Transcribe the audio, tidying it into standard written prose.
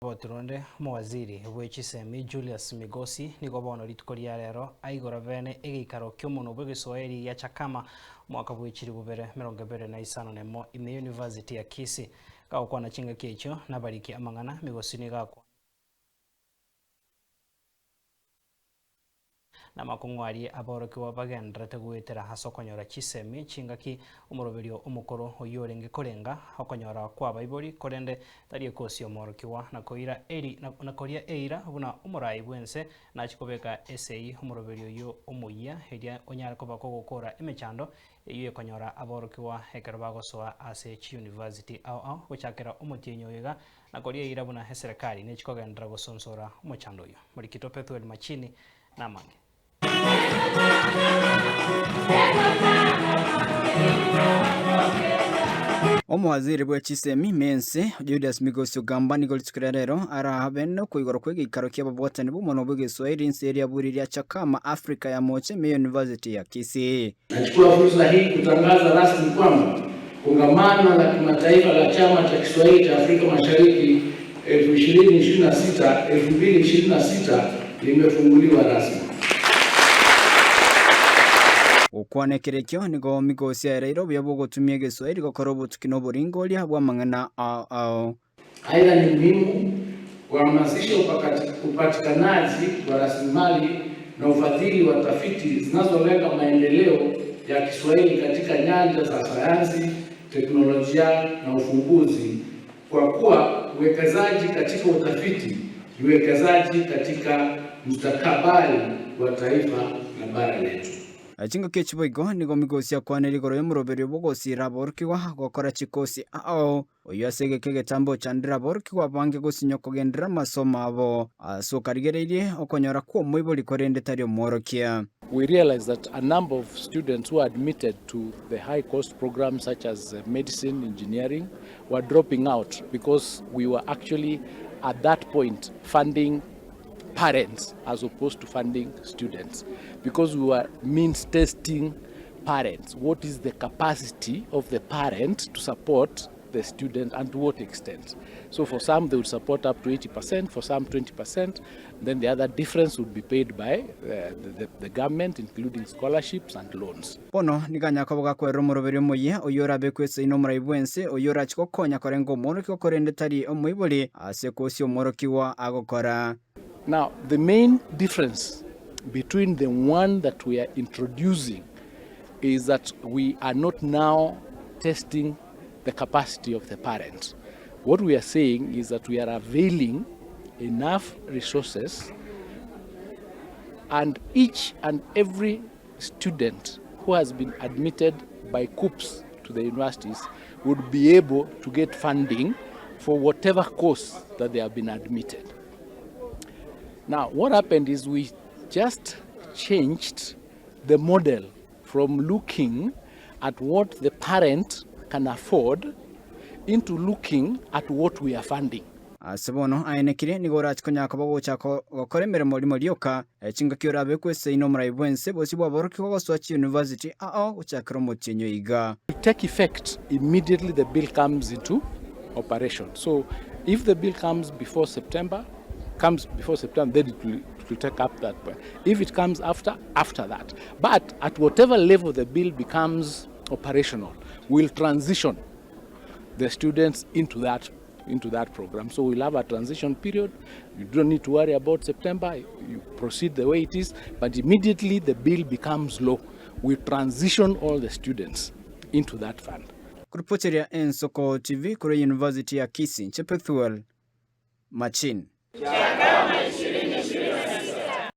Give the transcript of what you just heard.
Boturonde mawaziri we CHISEMI Julius Migosi niko bono ritukoria rero aigora bene egikaro kyomuno bwe Kiswahili ya Chakama mwaka bwechiri bubere 2025 ime University ya Kisii gakwana chinga kyecho nabariki amangana Migosi ni gakwa na makongwari aboroki wabagendrete gwetera hasokonyora CHISEMI chingaki omoroberio omukoro oyorenge korenga okonyora kwa baibori korende tari kosi omoroki wa nakoira eri nakoria eira buna omorai bwense na chikobeka ESEI omoroberio yo OMOYIA eria onyara kobako gukora emechando iyo ekonyora aboroki wa ekeroba gosoa ase CHIYUNIBASITI ao gochakera omotienyo yega nakoria eira buna serikali ne chikogendra gosonsora omochando yo morikito Pethuel Machini na mange Omwaziri bwe CHISEMI BW'ENSE Julius Migosi GAMBA nigolitsukira rero arahabeno kuigoro kwegikaro ky'ababwatani b'omono bw'Egeswahili nseria buriria Chakama Africa ya Moche me University ya Kisii. Nachukua fursa hii kutangaza rasmi kwamba kongamano la kimataifa la chama cha Kiswahili cha Afrika Mashariki 2026 limefunguliwa rasmi. Ukwanekerekyo nigo Migosi yareiro byabo gutumia Giswahili gokorobo tukino buringolia bwa mangana ao. Aidha ni muhimu kuhamasisha upatikanaji wa rasilimali na ufadhili wa tafiti zinazolenga maendeleo ya Kiswahili katika nyanja za sayansi, teknolojia na ufumbuzi, kwa kuwa uwekezaji katika utafiti ni uwekezaji katika mustakabali wa taifa na bara letu. Chinga kechiboigo nigo Migosi akwaneri goro y'omoroberio Ogosiira borkiwa gokora chikosi ao oyasege kegetambo chandira borkiwa bange gosinyoko gendera Amasomo abo asokarigereirie okonyora kwa moiboli korende tari omorokia. We realize that a number of students who are admitted to the high cost programs such as medicine, engineering were dropping out because we were actually at that point funding parents as opposed to funding students, because we were means testing parents. What is the capacity of the parent to support the student and to what extent? So for some they would support up to 80%, for some 20%, then the other difference would be paid by the government, including scholarships and loans. Pono niganya koboga kwero omoroberio OMOYIA oyora bekwese ino omorai bwense oyora chikokonya korenga omoroki okorende tari omoiboli ase kosi omoroki wa agokora. Now, the main difference between the one that we are introducing is that we are not now testing the capacity of the parents. What we are saying is that we are availing enough resources, and each and every student who has been admitted by COOPs to the universities would be able to get funding for whatever course that they have been admitted. Now, what happened is we just changed the model from looking at what the parent can afford into looking at what we are funding. Asebono ainekire nigora chikonya kobo chako gokore mirimo limolioka chinga kiora bekwese ino omorai bwense bosibwa boroki goswa CHIYUNIBASITI ao uchakira motinyo iga. To take effect immediately the bill comes into operation. So if the bill comes before September, then it will take up that point. If it comes after that. But at whatever level the bill becomes operational, we'll transition the students into that program. So we'll have a transition period. You don't need to worry about September. You proceed the way it is, but immediately the bill becomes law, we transition all the students into that fund. Kuripoteria Ensoko TV kure University ya Kisii Pethuel Machini.